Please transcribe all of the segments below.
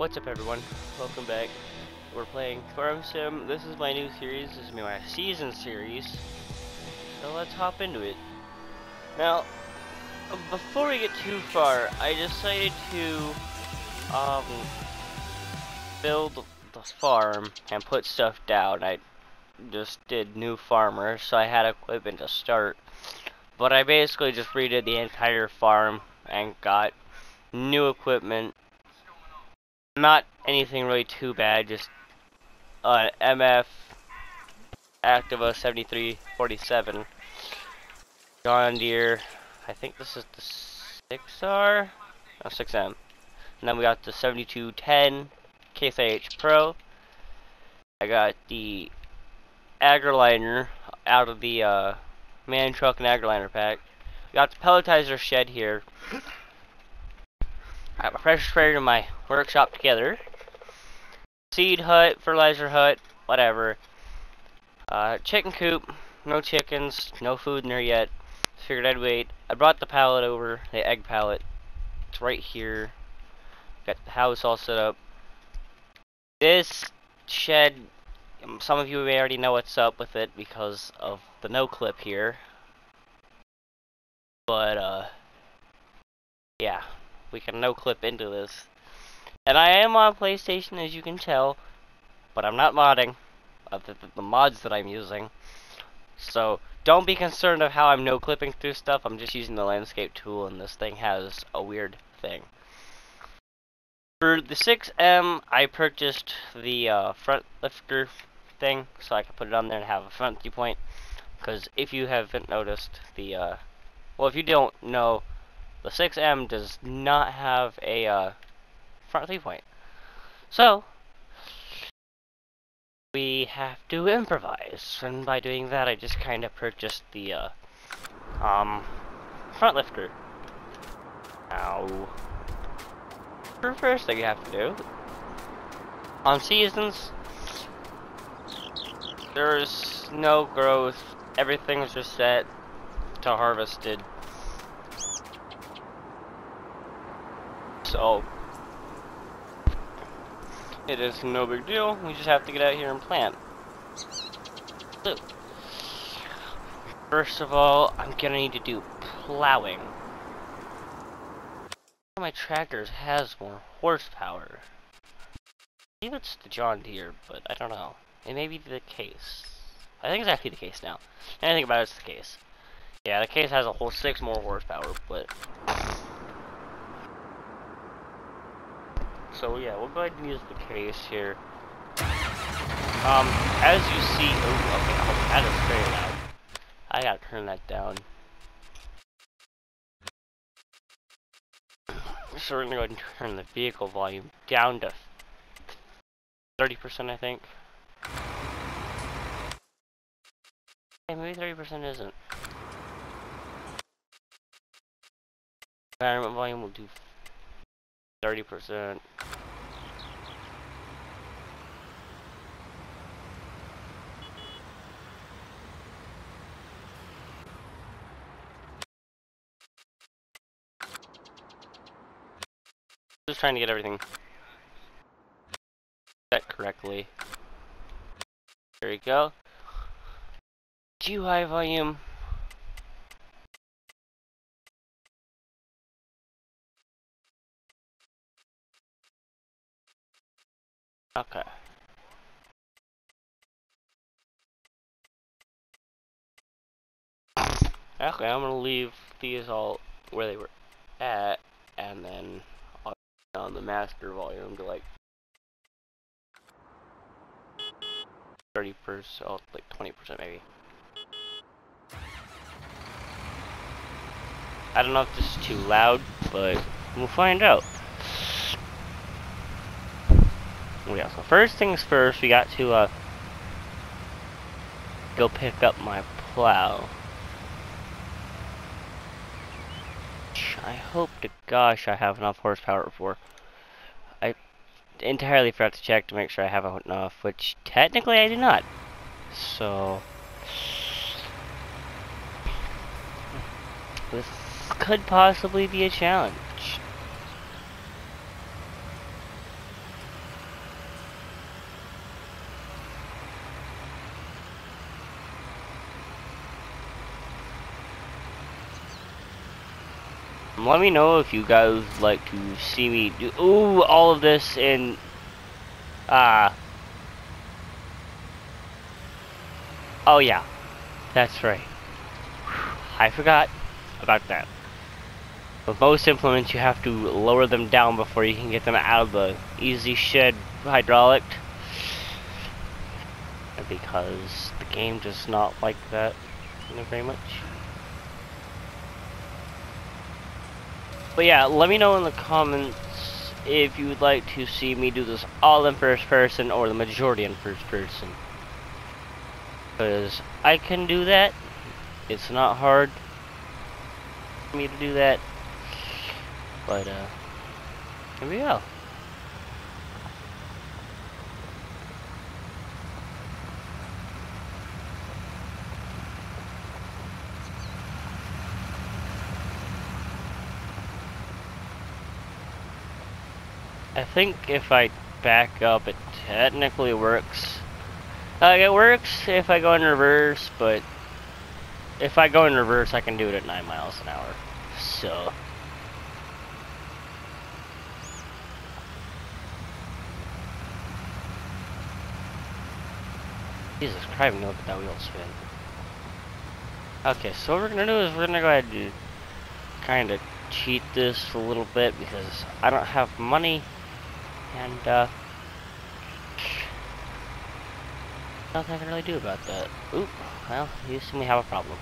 What's up, everyone? Welcome back. We're playing Farm Sim. This is my new series. This is my season series. So let's hop into it. Now, before we get too far, I decided to build the farm and put stuff down. I just did new farmer, so I had equipment to start. But I basically just redid the entire farm and got new equipment. Not anything really too bad, just MF Activa 7347 John Deere. I think this is the 6R? No, 6M. And then we got the 7210 Case IH Pro. I got the Agroliner out of the man truck and Agroliner pack. We got the pelletizer shed here. I got my pressure sprayer in my workshop together. Seed hut, fertilizer hut, whatever. Chicken coop, no chickens, no food in there yet. Figured I'd wait. I brought the pallet over, the egg pallet. It's right here. Got the house all set up. This shed, some of you may already know what's up with it because of the no clip here. But, yeah, we can no clip into this. And I am on PlayStation, as you can tell, but I'm not modding the mods that I'm using. So don't be concerned of how I'm no clipping through stuff. I'm just using the landscape tool, and this thing has a weird thing. For the 6M, I purchased the front lifter thing, so I can put it on there and have a front viewpoint. Because if you haven't noticed, well, if you don't know, the 6M does not have a front viewpoint. So we have to improvise, and by doing that, I just kind of purchased the front lifter. Now, the first thing you have to do on Seasons, there's no growth. Everything's just set to harvested. So it is no big deal. We just have to get out here and plant. So, first of all, I'm gonna need to do plowing. One of my tractors has more horsepower. I believe it's the John Deere, but I don't know. It may be the case. I think it's actually the case now. Anything about it's the case. Yeah, the case has a whole 6 more horsepower, but so yeah, we'll go ahead and use the case here. As you see, oh, okay, that is very loud. I gotta turn that down. So we're gonna go ahead and turn the vehicle volume down to 30%, I think. Hey, maybe 30% isn't. Environment volume will do 30%. Just trying to get everything set correctly. There we go. GUI volume. Okay. Okay, I'm gonna leave these all where they were at, and then I'll turn on the master volume to like 30%, oh, like 20% maybe. I don't know if this is too loud, but we'll find out. Yeah, so first things first, we got to go pick up my plow. I hope to gosh I have enough horsepower for. I entirely forgot to check to make sure I have enough, which technically I do not. So this could possibly be a challenge. Let me know if you guys would like to see me do all of this in oh yeah, that's right. I forgot about that. With most implements, you have to lower them down before you can get them out of the easy shed hydraulic. Because the game does not like that very much. But yeah, let me know in the comments if you would like to see me do this all in first person or the majority in first person. Because I can do that. It's not hard for me to do that. But here we go. I think if I back up, it technically works. It works if I go in reverse, but if I go in reverse, I can do it at 9 miles an hour. So. Jesus Christ, look at that wheel spin. Okay, so what we're gonna do is we're gonna go ahead and kind of cheat this a little bit because I don't have money. And, nothing I can really do about that. Oop, well, you seem to have a problem.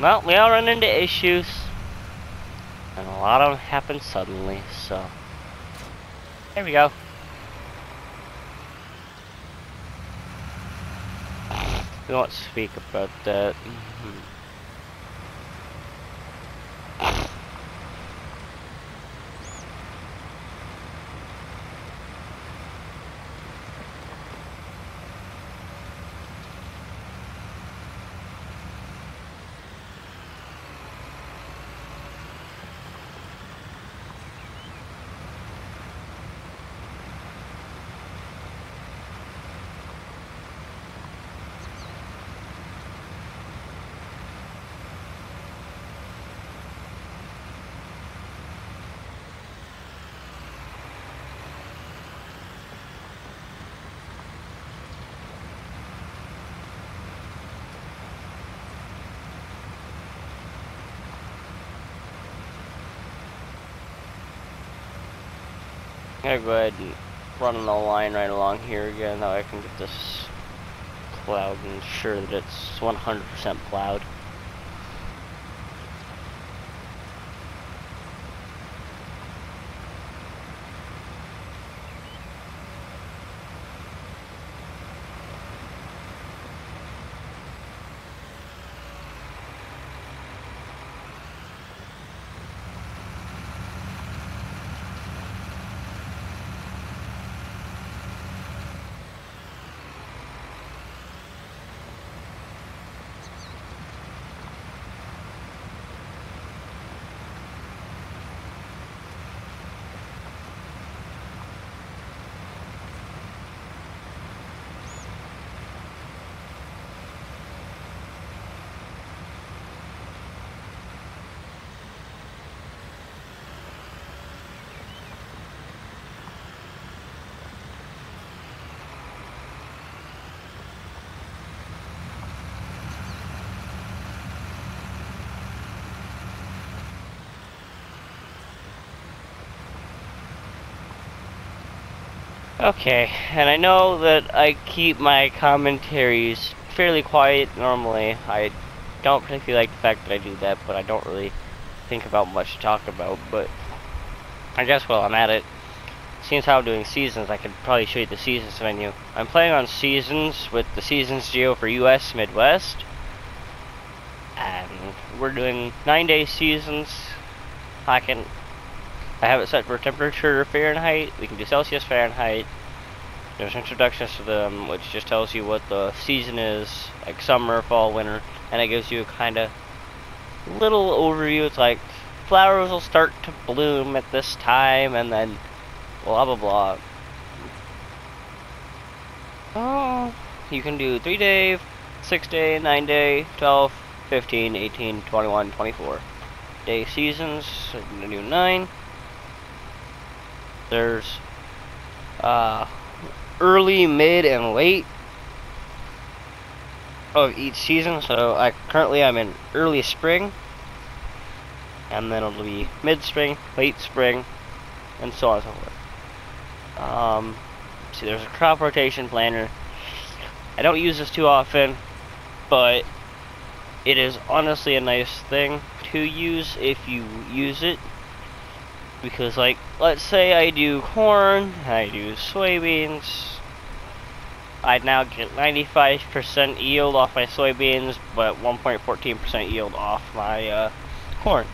Well, we all run into issues, and a lot of them happen suddenly, so there we go. We won't speak about that. I'm gonna go ahead and run the line right along here again, that way I can get this plowed and ensure that it's 100% plowed. Okay, and I know that I keep my commentaries fairly quiet normally. I don't particularly like the fact that I do that, but I don't really think about much to talk about. But I guess while I'm at it, since how I'm doing Seasons, I could probably show you the Seasons menu. I'm playing on Seasons with the Seasons geo for US Midwest. And we're doing 9-day Seasons. I have it set for temperature Fahrenheit. We can do Celsius, Fahrenheit. There's introductions to them, which just tells you what the season is, like summer, fall, winter, and it gives you a kind of little overview. It's like flowers will start to bloom at this time, and then blah blah blah. Oh, you can do 3-day, 6-day, 9-day, 12, 15, 18, 21, 24 day seasons. So I'm gonna do 9. There's early, mid, and late of each season. So I'm in early spring, and then it'll be mid spring, late spring, and so on and so forth. See, there's a crop rotation planner. I don't use this too often, but it is honestly a nice thing to use if you use it. Because, like, let's say I do corn, I do soybeans, I'd now get 95% yield off my soybeans, but 1.14% yield off my corn.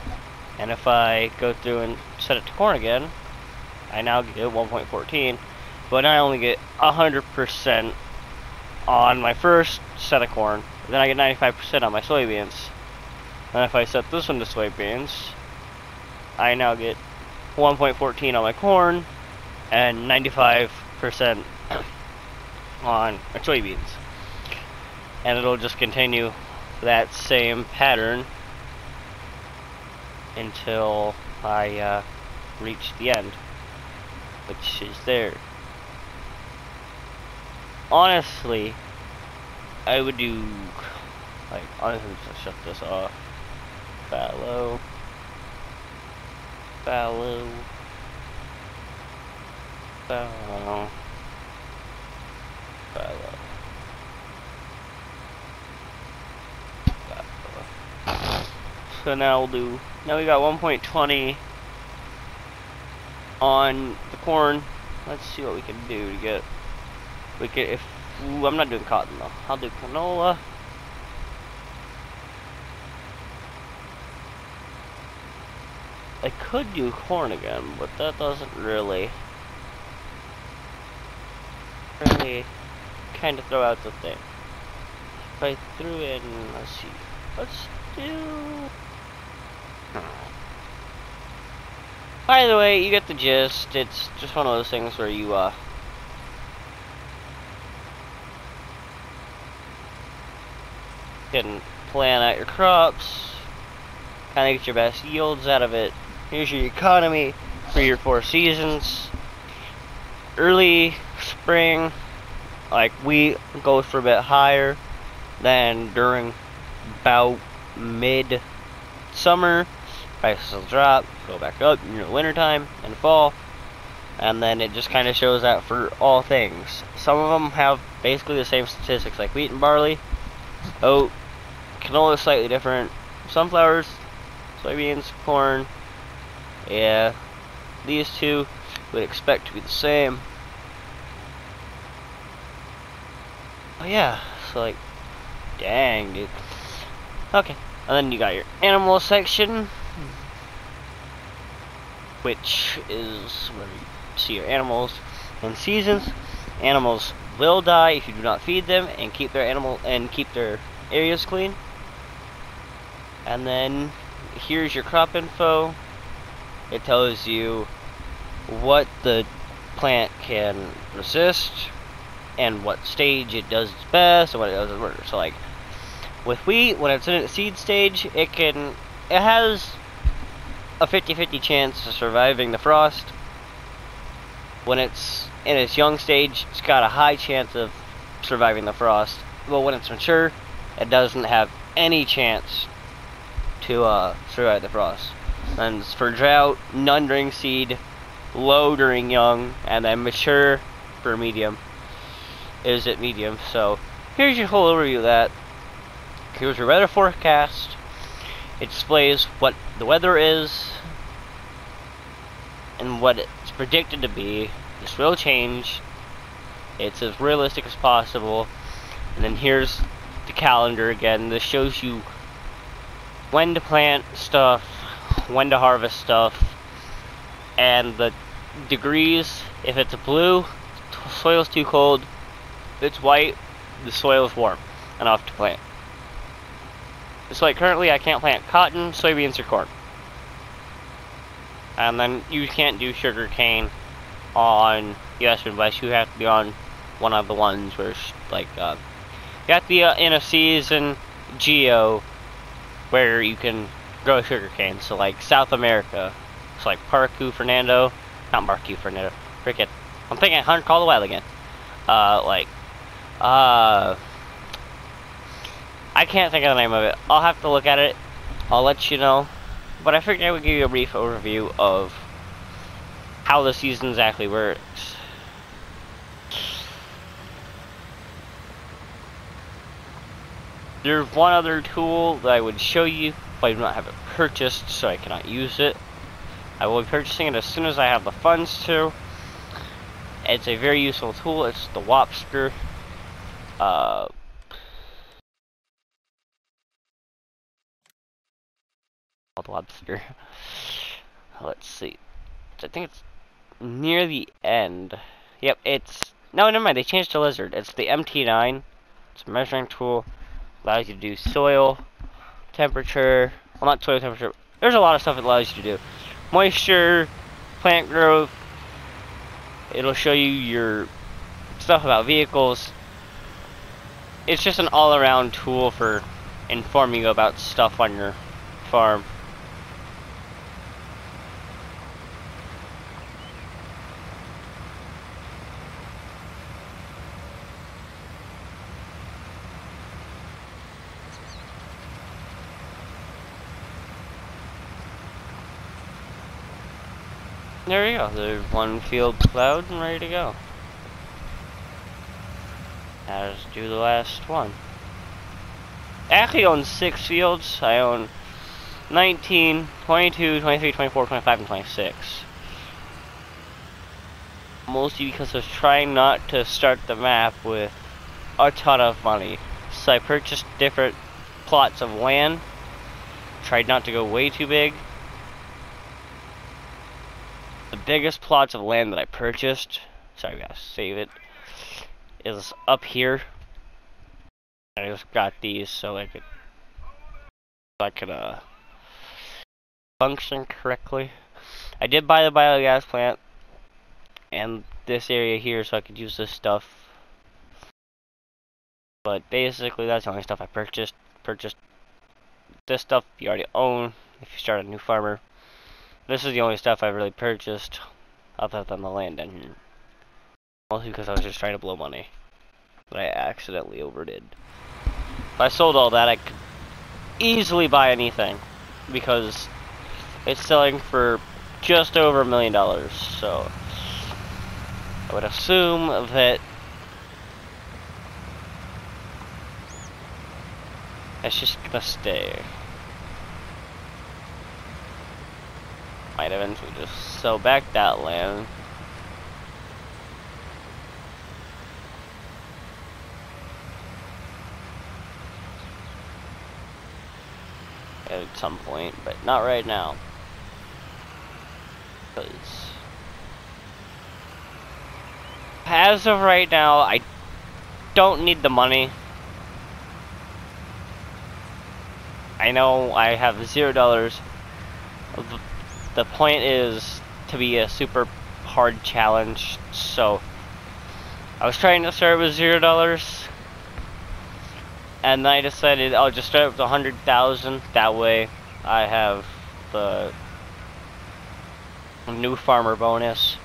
And if I go through and set it to corn again, I now get 1.14, but I only get 100% on my first set of corn. Then I get 95% on my soybeans. And if I set this one to soybeans, I now get 1.14 on my corn and 95% on my soybeans. And it'll just continue that same pattern until I reach the end, which is there. Honestly, I would do, like, honestly, just shut this off. Fallow. Fallow. Fallow. Fallow. Fallow. So now we got 1.20 on the corn. Let's see what we can do to get, I'm not doing cotton though. I'll do canola. I could do corn again, but that doesn't really kind of throw out the thing. If I threw in, let's see, let's do... By the way, you get the gist. It's just one of those things where you can plan out your crops, kind of get your best yields out of it. Here's your economy for your 4 seasons. Early spring, like wheat goes for a bit higher than during about mid summer. Prices will drop, go back up in the winter time and fall, and then it just kind of shows that for all things. Some of them have basically the same statistics, like wheat and barley. Oat, canola is slightly different. Sunflowers, soybeans, corn. Yeah, these two would expect to be the same. Oh yeah, so like, dang, dude. Okay, and then you got your animal section, which is where you see your animals in seasons. Animals will die if you do not feed them and keep their areas clean. And then here's your crop info. It tells you what the plant can resist and what stage it does its best and what it does worse. So like with wheat, when it's in its seed stage, it has a 50-50 chance of surviving the frost. When it's in its young stage, it's got a high chance of surviving the frost. But when it's mature, it doesn't have any chance to survive the frost. And for drought, none during seed, low during young, and then mature for medium. Is it medium? So here's your whole overview of that. Here's your weather forecast. It displays what the weather is and what it's predicted to be. This will change. It's as realistic as possible. And then here's the calendar again. This shows you when to plant stuff, when to harvest stuff, and the degrees. If it's a blue, it's soil's too cold, it's white, the soil is warm enough to plant. So like currently I can't plant cotton, soybeans, or corn. And then you can't do sugar cane on US Midwest. You have to be on one of the ones where like you have to be in a season geo where you can grow sugar cane. So like South America, so like Parcu Fernando, not Parcu Fernando, frickin', I'm thinking Hunt Call the Wild again. I can't think of the name of it. I'll have to look at it. I'll let you know. But I figured I would give you a brief overview of how the seasons actually works. There's one other tool that I would show you, but I do not have it purchased, so I cannot use it. I will be purchasing it as soon as I have the funds to. It's a very useful tool. It's the Wopster. Lobster. Let's see. I think it's near the end. Yep, it's... No, never mind. They changed to lizard. It's the MT9. It's a measuring tool. Allows you to do soil temperature. Well, not soil temperature. There's a lot of stuff it allows you to do. Moisture, plant growth. It'll show you your stuff about vehicles. It's just an all-around tool for informing you about stuff on your farm. There we go. There's one field plowed and ready to go. Now just do the last one. I actually own 6 fields. I own 19, 22, 23, 24, 25, and 26. Mostly because I was trying not to start the map with a ton of money. So I purchased different plots of land. Tried not to go way too big. The biggest plots of land that I purchased, sorry, I gotta save it, is up here. I just got these so I could function correctly. I did buy the biogas plant and this area here so I could use this stuff. But basically that's the only stuff I purchased. This stuff you already own if you start a new farmer. This is the only stuff I really purchased other than the land in here. Mostly because I was just trying to blow money. But I accidentally overdid. If I sold all that, I could easily buy anything. Because it's selling for just over $1 million. So I would assume that that's just gonna stay. Might eventually just sell back that land. At some point, but not right now. Because as of right now, I don't need the money. I know I have $0. The point is to be a super hard challenge, so I was trying to start with $0, and then I decided I'll just start with 100,000. That way, I have the new farmer bonus.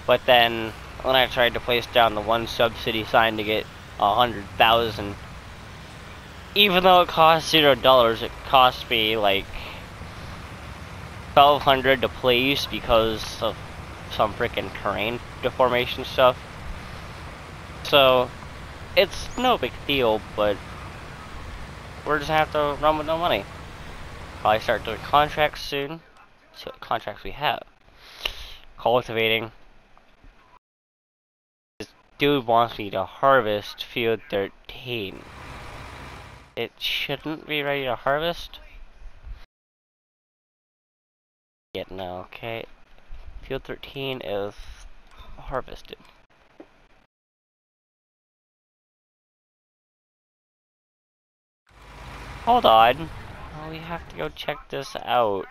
But then, when I tried to place down the one subsidy sign to get 100,000, even though it cost $0, it cost me like 1,200 to place because of some freaking terrain deformation stuff. So it's no big deal, but we're just gonna have to run with no money. Probably start doing contracts soon. See what contracts we have. Cultivating. This dude wants me to harvest field 13. It shouldn't be ready to harvest. Yet no, okay. Field 13 is harvested. Hold on. Oh, we have to go check this out.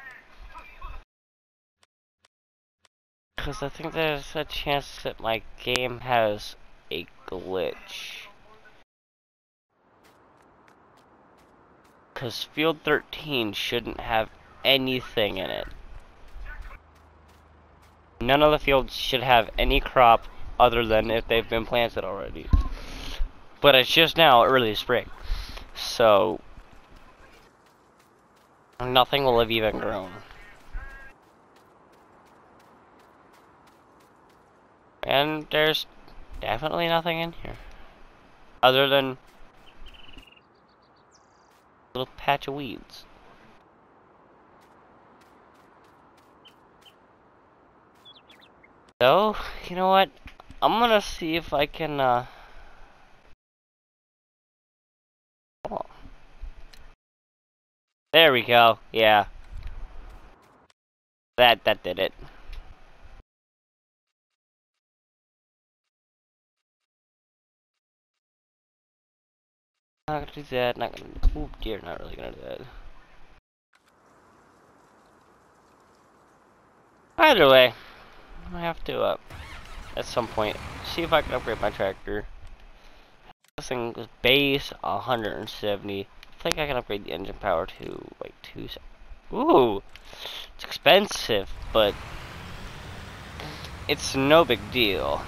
Because I think there's a chance that my game has a glitch. Because Field 13 shouldn't have anything in it. None of the fields should have any crop other than if they've been planted already. But it's just now early spring. So nothing will have even grown. And there's definitely nothing in here. Other than a little patch of weeds. So, you know what? I'm gonna see if I can, oh, there we go. Yeah. That did it. Not gonna do that, not gonna, oh dear, not really gonna do that. Either way, I have to, at some point, see if I can upgrade my tractor. This thing is base 170. I think I can upgrade the engine power to like 2. Ooh, it's expensive, but it's no big deal.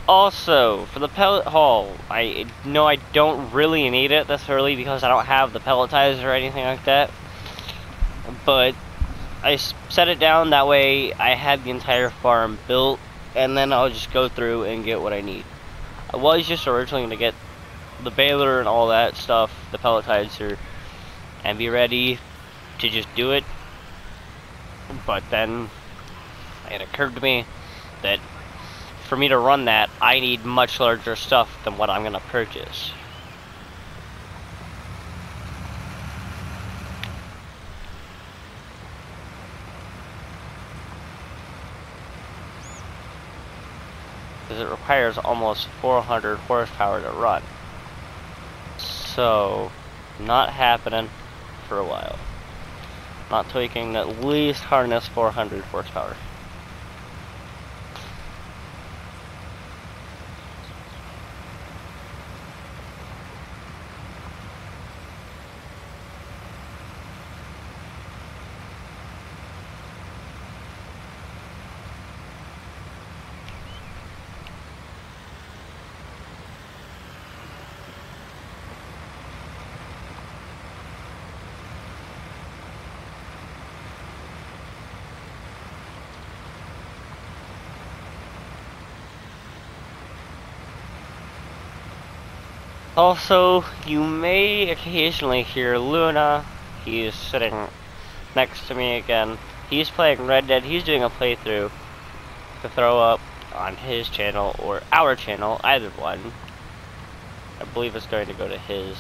Also, for the pellet haul, I know I don't really need it this early because I don't have the pelletizer or anything like that. But I set it down that way I had the entire farm built, and then I'll just go through and get what I need. I was just originally going to get the baler and all that stuff, the pelletizer, and be ready to just do it. But then it occurred to me that for me to run that, I need much larger stuff than what I'm going to purchase. Because it requires almost 400 horsepower to run. So, not happening for a while. Not till you can at least harness 400 horsepower. Also, you may occasionally hear Luna. He's sitting next to me again. He's playing Red Dead. He's doing a playthrough to throw up on his channel or our channel, either one. I believe it's going to go to his.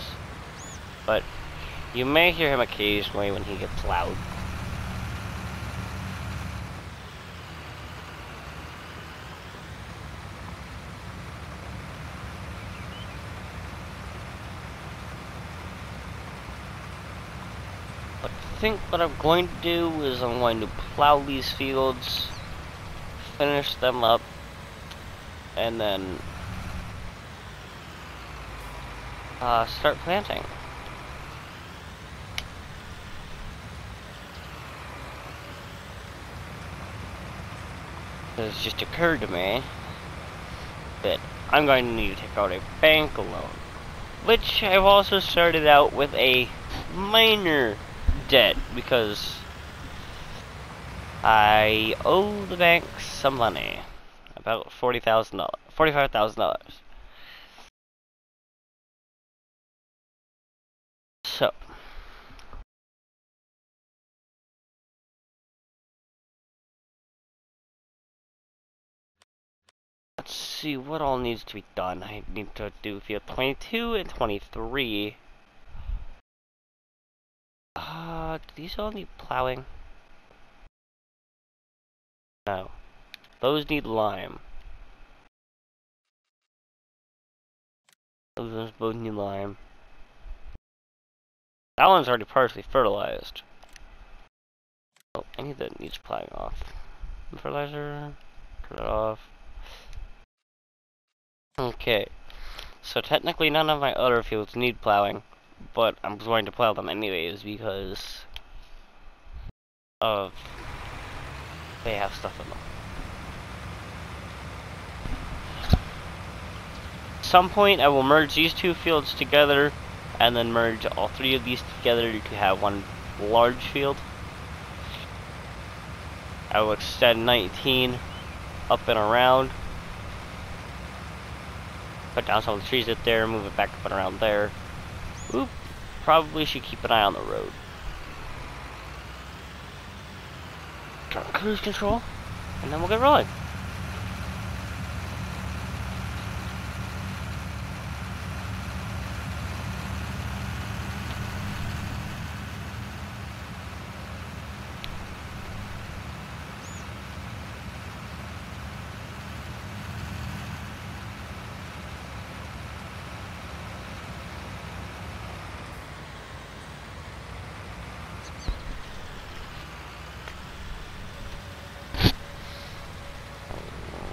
But you may hear him occasionally when he gets loud. I think what I'm going to do is I'm going to plow these fields, finish them up, and then start planting. It just occurred to me that I'm going to need to take out a bank loan, which I've also started out with a minor debt because I owe the bank some money, about $45,000. So let's see what all needs to be done. I need to do field 22 and 23. Do these all need plowing? No. Those need lime. Those both need lime. That one's already partially fertilized. Oh, any that needs plowing off. Fertilizer. Turn it off. Okay. So technically none of my other fields need plowing, but I'm going to plow them anyways because of they have stuff in them. At some point I will merge these two fields together and then merge all three of these together to have one large field. I will extend 19 up and around. Put down some of the trees up there, move it back up and around there. Oop, probably should keep an eye on the road. Turn cruise control, and then we'll get rolling.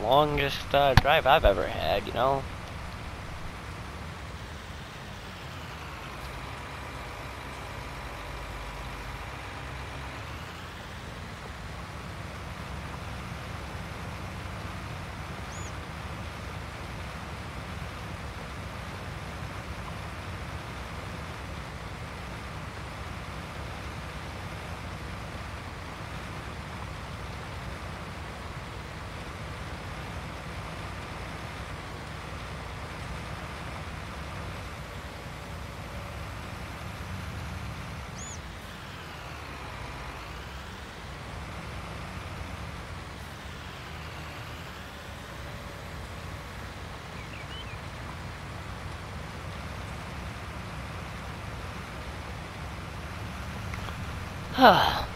Longest drive I've ever had, you know.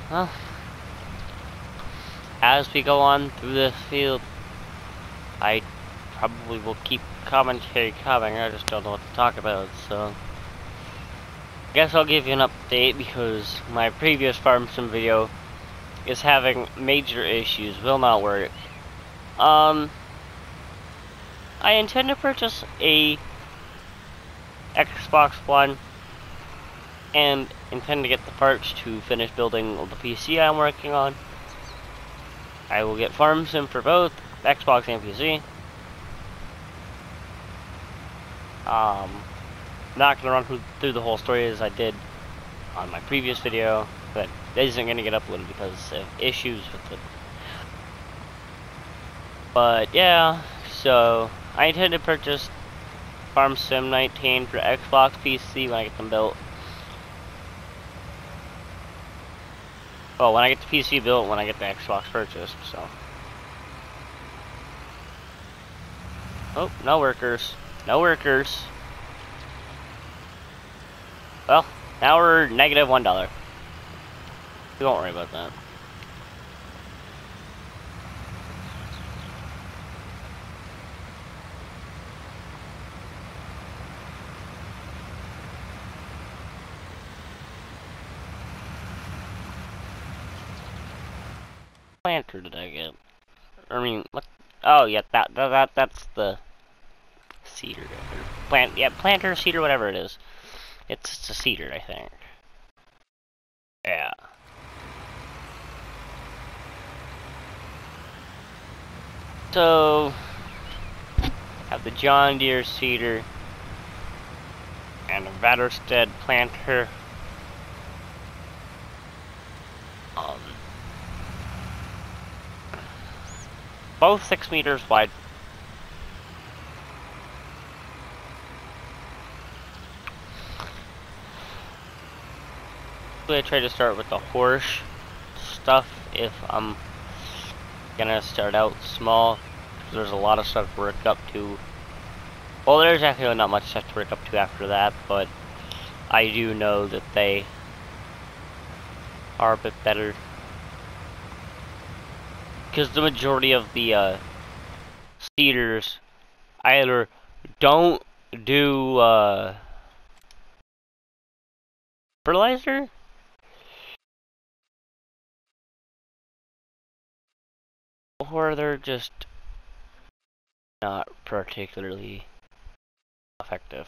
Well, as we go on through this field, I probably will keep commentary coming. I just don't know what to talk about, so I guess I'll give you an update because my previous farm sim video is having major issues, will not work. I intend to purchase a Xbox One and intend to get the parts to finish building the PC I'm working on. I will get farm sim for both Xbox and PC. Not gonna run through the whole story as I did on my previous video, but it isn't gonna get uploaded because of issues with it. But yeah, so I intend to purchase Farm Sim 19 for Xbox PC when I get them built. Well, when I get the PC built, when I get the Xbox purchased, so. Oh, no workers. No workers. Well, now we're negative $1. We won't worry about that. Planter did I get? I mean, what? Oh yeah, that's the cedar. Plant, yeah, planter, cedar, whatever it is. It's a cedar, I think. Yeah. So have the John Deere cedar and a Vatterstedt planter. Both 6 meters wide. I try to start with the horse stuff if I'm gonna start out small. There's a lot of stuff to work up to. Well, there's actually not much stuff to work up to after that, but I do know that they are a bit better. because the majority of the seeders either don't do fertilizer, or they're just not particularly effective.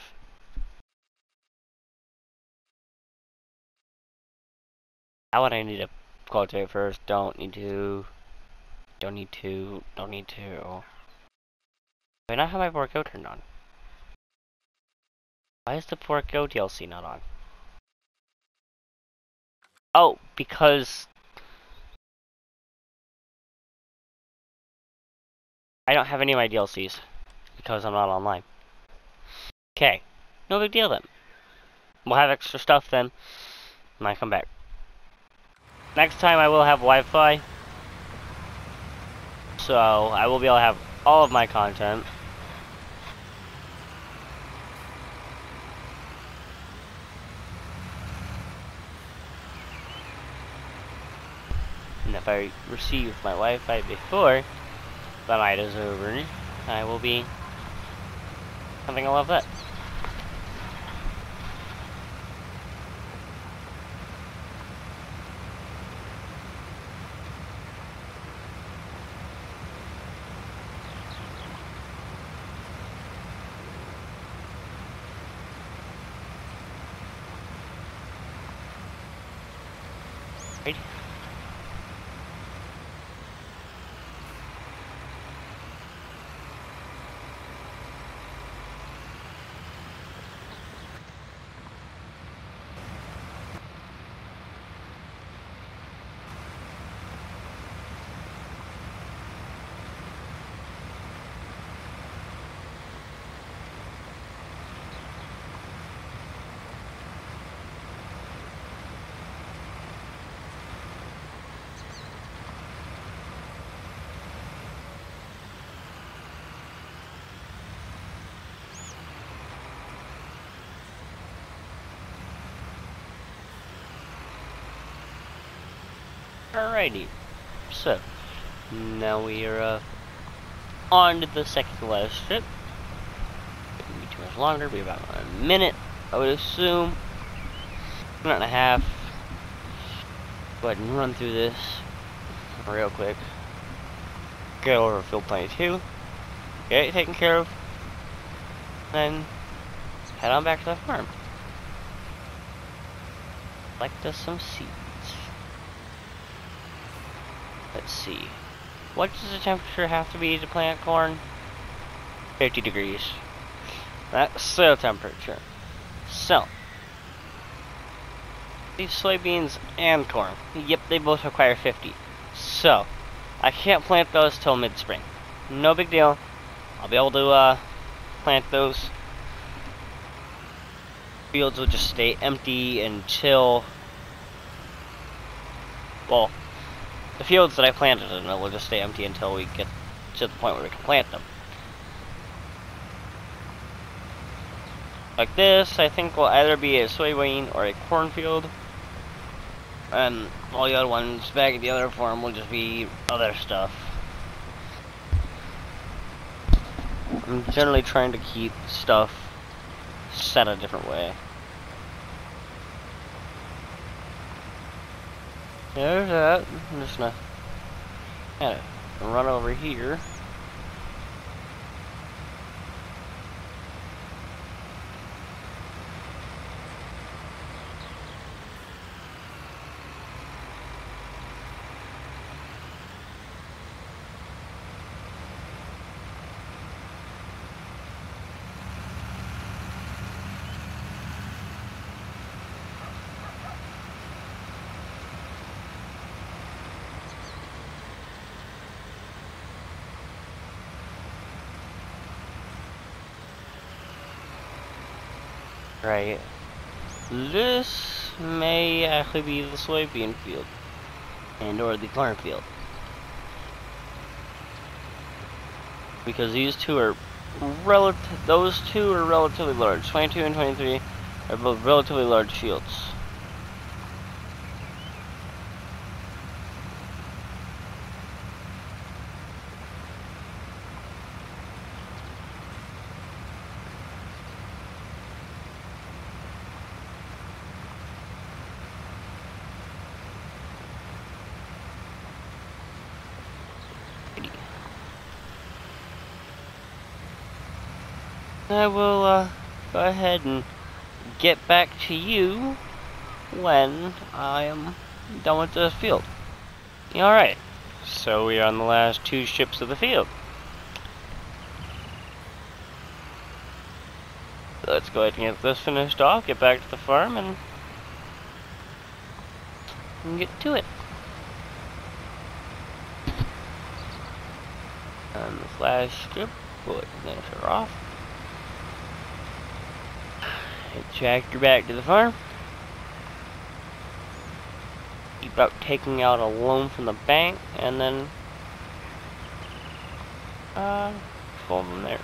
How would I need to cultivate first? Don't need to. Don't need to. Don't need to. Why not have my Pork Go turned on? Why is the Pork Go DLC not on? Oh, because I don't have any of my DLCs. Because I'm not online. Okay. No big deal then. We'll have extra stuff then when I come back. Next time I will have Wi-Fi. So I will be able to have all of my content. And if I receive my Wi-Fi before the night is over, I will be having all of that. Right? Alrighty, so now we are on to the second to last strip. It won't be too much longer, be about a minute, I would assume. A minute and a half. Go ahead and run through this real quick. Go over field 22. Get it taken care of. Then head on back to the farm. Collect us some seeds. Let's see. What does the temperature have to be to plant corn? 50 degrees. That's soil temperature. So, these soybeans and corn. Yep, they both require 50. So, I can't plant those till mid-spring. No big deal. I'll be able to plant those. Fields will just stay empty until, well, the fields that I planted in will just stay empty until we get to the point where we can plant them. Like this, I think will either be a soybean or a cornfield. And all the other ones back at the other farm will just be other stuff. I'm generally trying to keep stuff set a different way. There's that. I'm just gonna kind of run over here. Right. This may actually be the soybean field and or the corn field. Because these two are those two are relatively large. 22 and 23 are both relatively large fields. I will go ahead and get back to you when I am done with this field. Alright, so we are on the last 2 ships of the field. Let's go ahead and get this finished off, get back to the farm, and get to it. And this last strip, we'll finish her off. Head tractor back to the farm. Keep out taking out a loan from the bank, and then pull them there.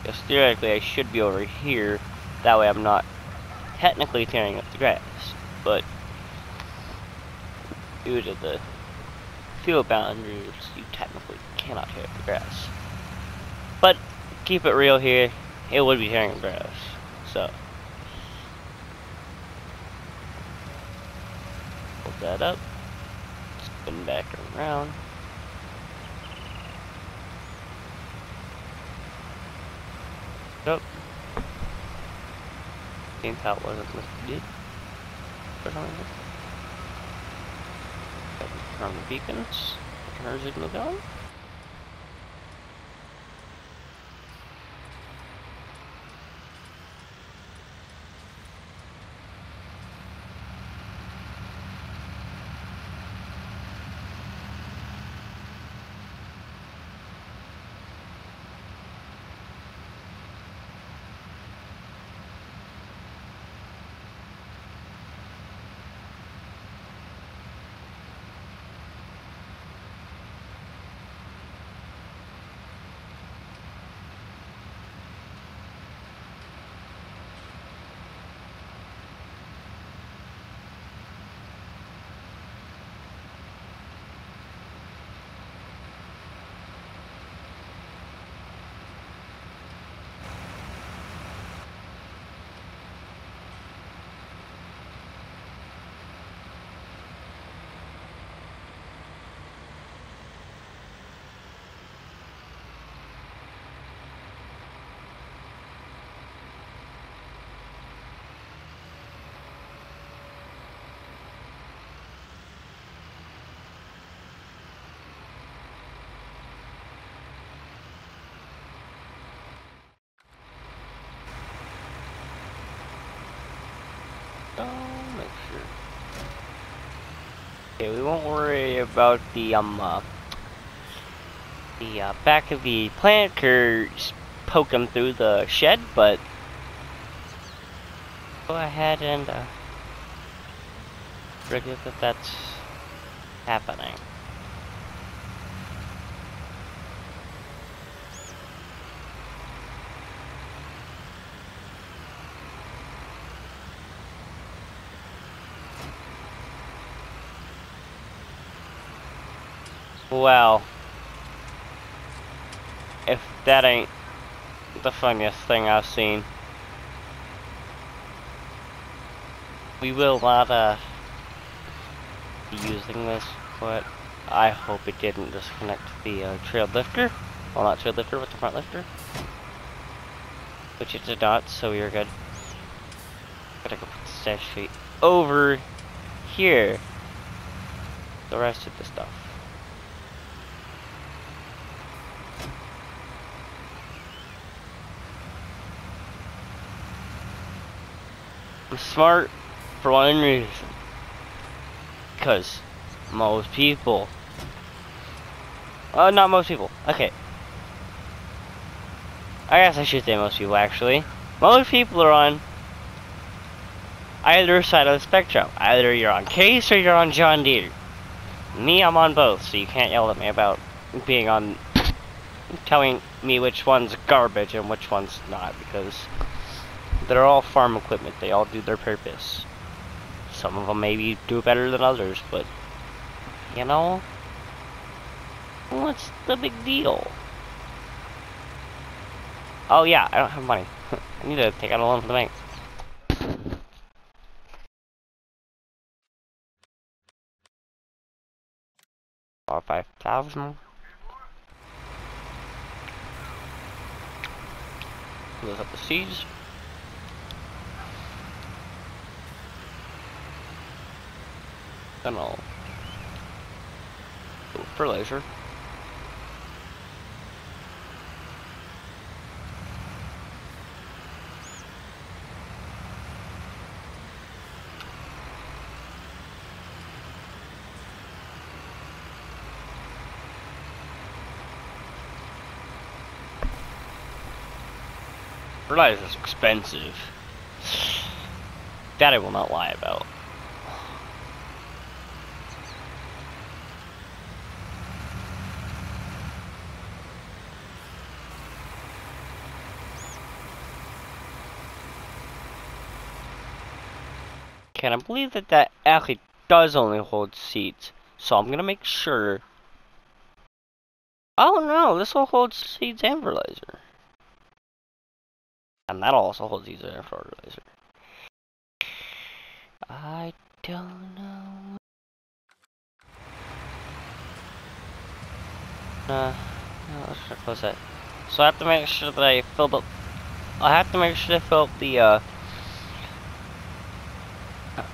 Because theoretically I should be over here, that way I'm not technically tearing up the grass, but due to the field boundaries, you technically cannot tear up the grass. But keep it real here, it would be tearing up grass, so hold that up, spin back around. Nope. Seems how it wasn't listed for some reason. Turn the beacons. Turn our signal going. Make sure. Okay, we won't worry about the back of the planters poking through the shed, but go ahead and forget that that's happening. Well, if that ain't the funniest thing I've seen, we will not be using this, but I hope it didn't disconnect the trail lifter. Well, not trail lifter, but the front lifter, which it did not, so you're good. Gotta go put the stash sheet over here. The rest of the stuff. I'm smart for one reason. Because most people... not most people. Okay. I guess I should say most people, actually. Most people are on either side of the spectrum. Either you're on Case or you're on John Deere. Me, I'm on both, so you can't yell at me about being on... telling me which one's garbage and which one's not, because they're all farm equipment. They all do their purpose. Some of them maybe do better than others, but you know, what's the big deal? Oh yeah, I don't have money. I need to take out a loan from the bank. Or 5,000. Close up the seeds. Then I'll go fertilizer. Fertilizer is expensive. That I will not lie about. Can I believe that that actually does only hold seeds? So I'm gonna make sure. Oh no, this will hold seeds and fertilizer. And that also holds seeds and fertilizer. I don't know. No, let's try to close that. So I have to make sure that I filled up. I have to make sure to fill up the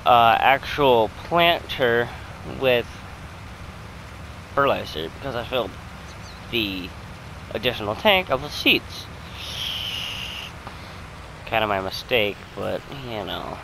actual planter with fertilizer because I filled the additional tank of the seeds. Kind of my mistake, but you know.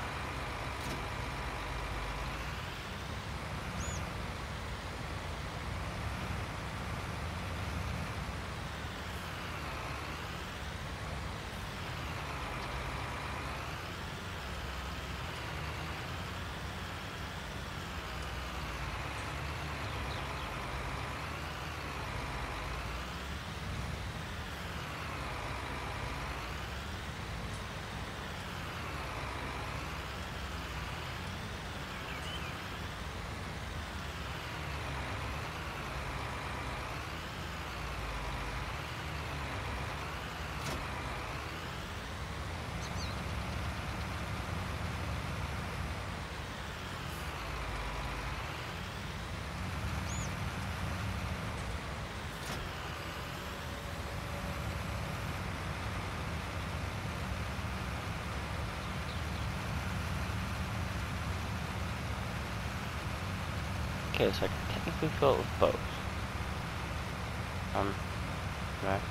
Okay, so I can technically fill it with both. Right.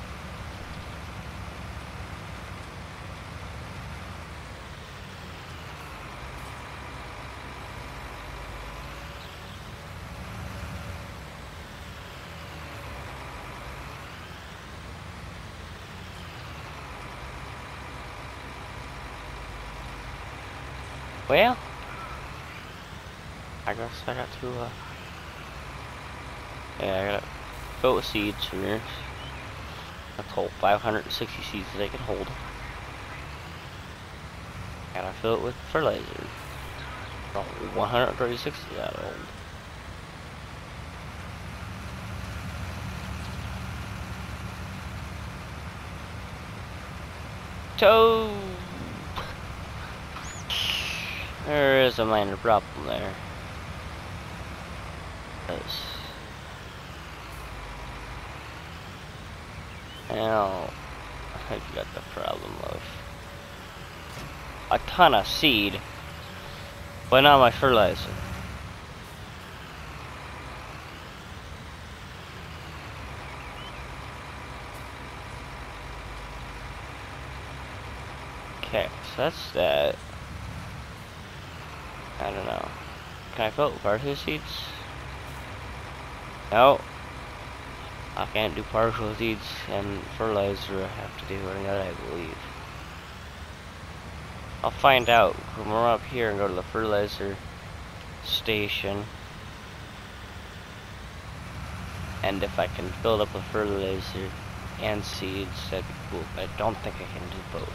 Well, I guess I got to, yeah, I gotta fill it with seeds here. That's whole 560 seeds that I can hold. Gotta fill it with fertilizer. About 136 that old. So there is a minor problem there. Now, I've got the problem of a ton of seed, but not my fertilizer. Okay, so that's that. I don't know. Can I fill it with partial seeds? No. I can't do partial seeds and fertilizer. I have to do another, I believe. I'll find out when we're up here and go to the fertilizer station. And if I can build up a fertilizer and seeds, that'd be cool. But I don't think I can do both.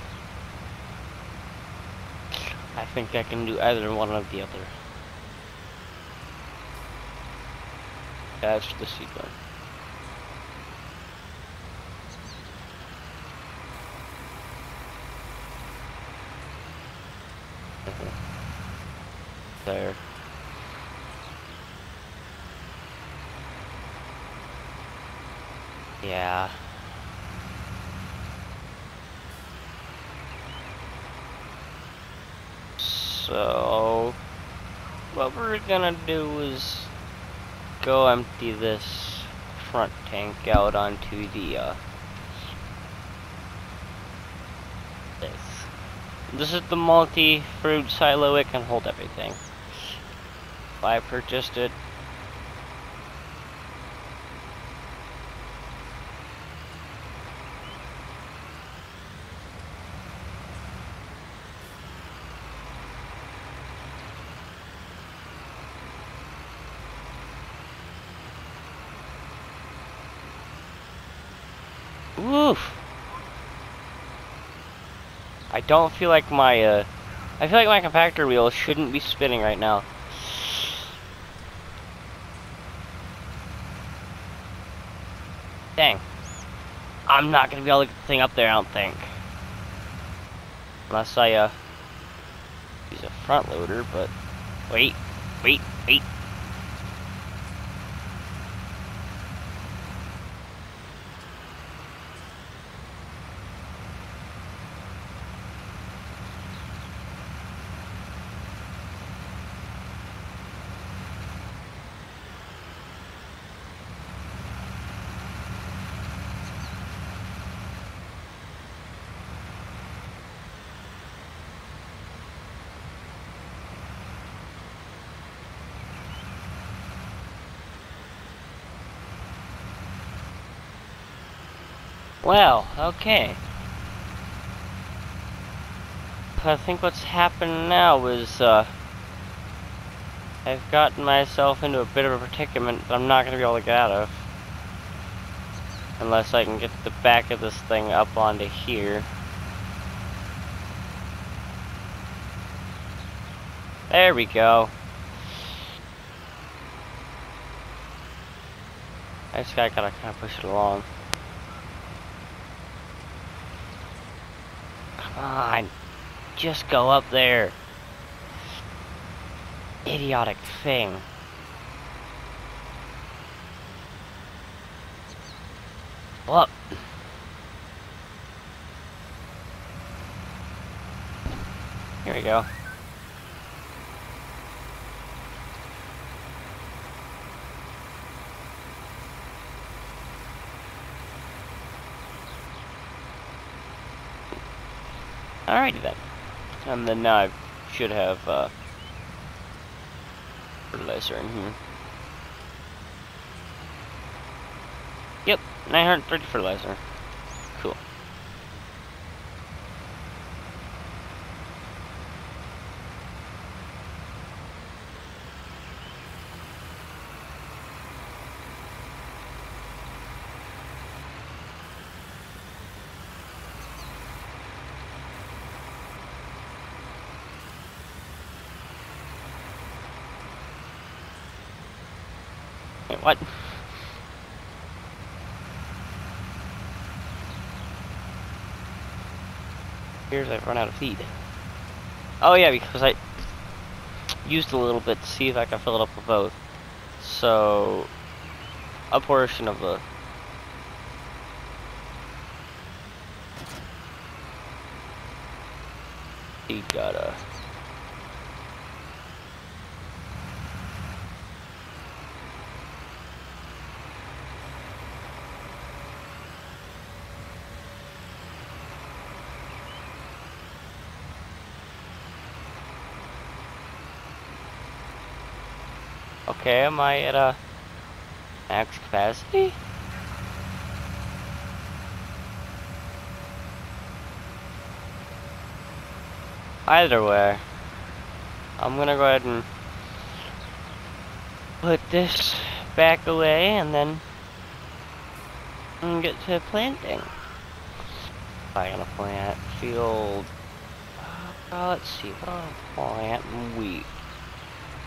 I think I can do either one or the other. That's the seed one. There. Yeah. So, what we're gonna do is go empty this front tank out onto the, this. This is the multi-fruit silo. It can hold everything. I purchased it. Oof. I don't feel like my, I feel like my compactor wheel shouldn't be spinning right now. Dang. I'm not gonna be able to get the thing up there, I don't think. Unless I, use a front loader, but... Wait. Well, okay. I think what's happened now is, I've gotten myself into a bit of a predicament that I'm not going to be able to get out of. Unless I can get the back of this thing up onto here. There we go. I just gotta kind of push it along. Come on. Just go up there. Idiotic thing. Up. Here we go. Alrighty then. And then now I should have fertilizer in here. Yep, 930 fertilizer. Cool. Wait, what? Here's I've run out of feed. Oh yeah, because I used a little bit to see if I can fill it up with both. So, a portion of the... You gotta... Okay, am I at a max capacity? Either way, I'm gonna go ahead and put this back away and then get to planting. I'm gonna plant field. Let's see, what I'm plant wheat.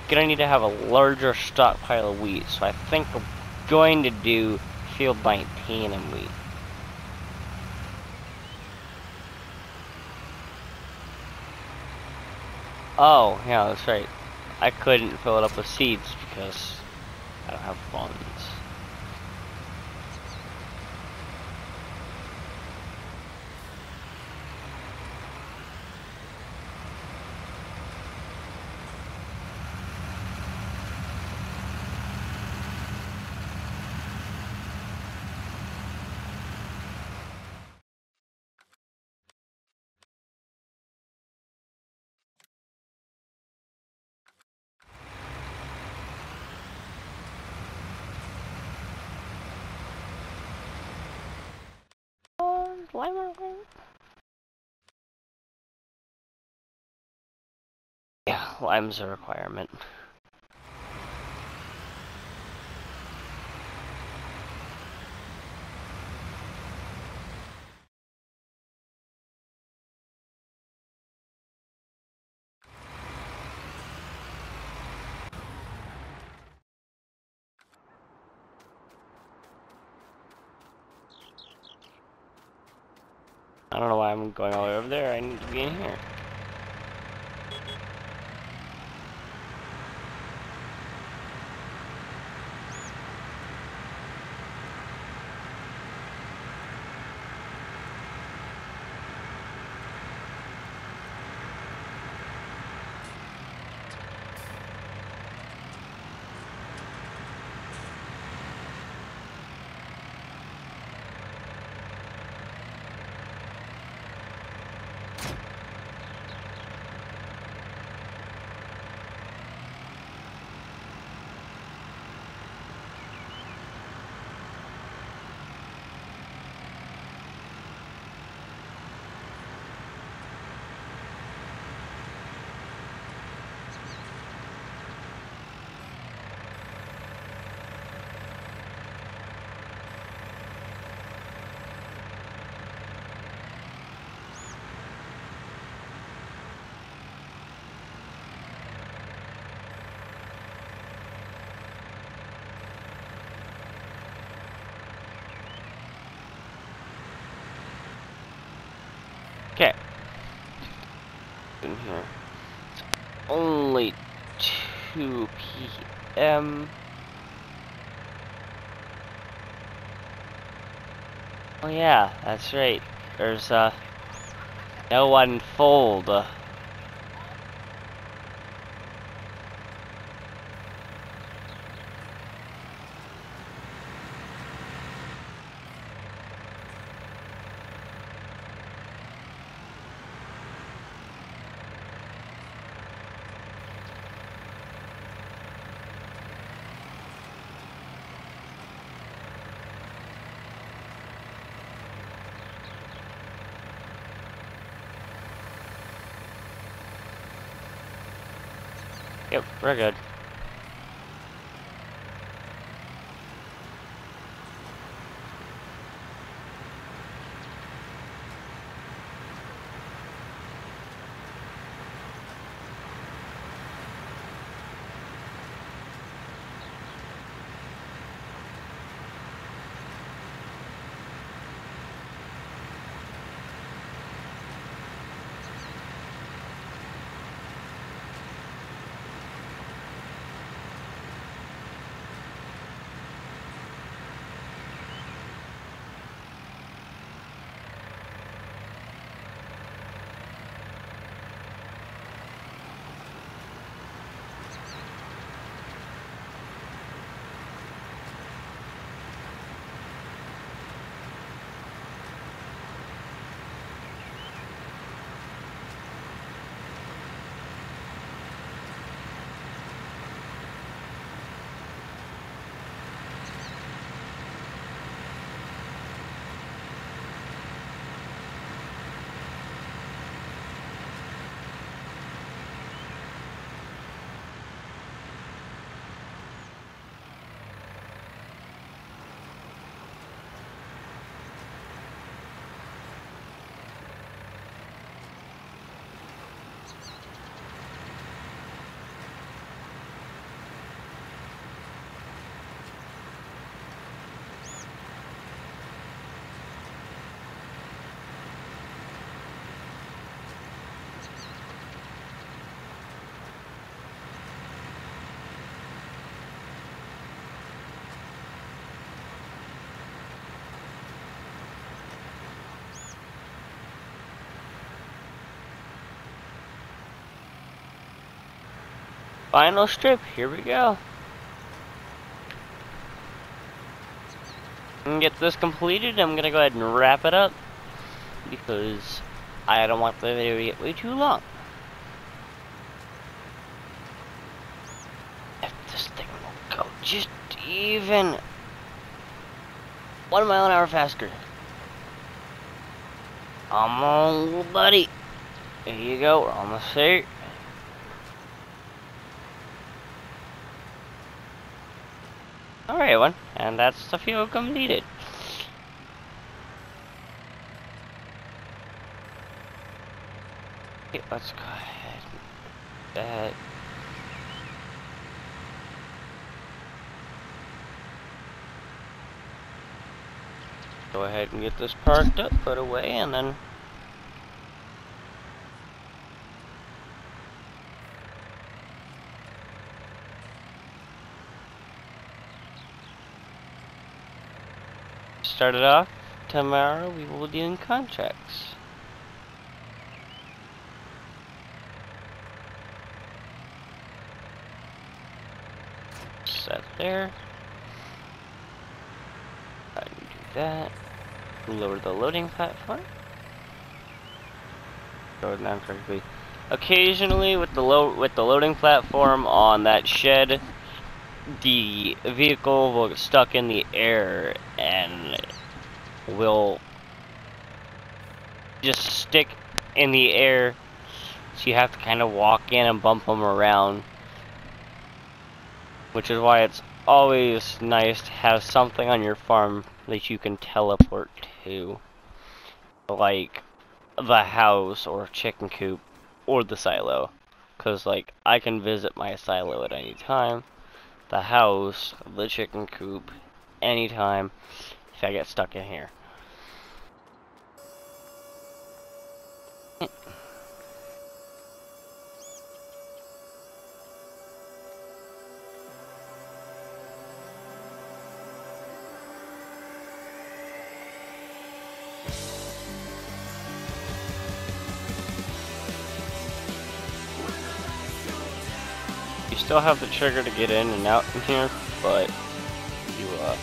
Gonna need to have a larger stockpile of wheat, so I think I'm going to do field 19 in wheat. Oh, yeah, that's right. I couldn't fill it up with seeds because I don't have funds. Yeah, lime's a requirement. I don't know why I'm going all the way over there. I need to be in here. Okay. In here. It's only 2 p.m. Oh yeah, that's right. There's no one fold. Yep, we're good. Final strip, here we go. And get this completed, I'm gonna go ahead and wrap it up because I don't want the video to get way too long. If this thing will go just even 1 mile an hour faster. Come on, little buddy. There you go, we're almost there. Alright, everyone, and that's the field completed. Okay, let's go ahead and do that. Go ahead and get this parked up, put away, and then start it off. Tomorrow we will be doing contracts. Set there. I can do that. Lower the loading platform. Go down correctly. Occasionally, with the loading platform on that shed, the vehicle will get stuck in the air and will just stick in the air. So you have to kind of walk in and bump them around, which is why it's always nice to have something on your farm that you can teleport to, like the house or chicken coop or the silo, because like I can visit my silo at any time, the house, the chicken coop, anytime if I get stuck in here. You still have the trigger to get in and out in here, but you will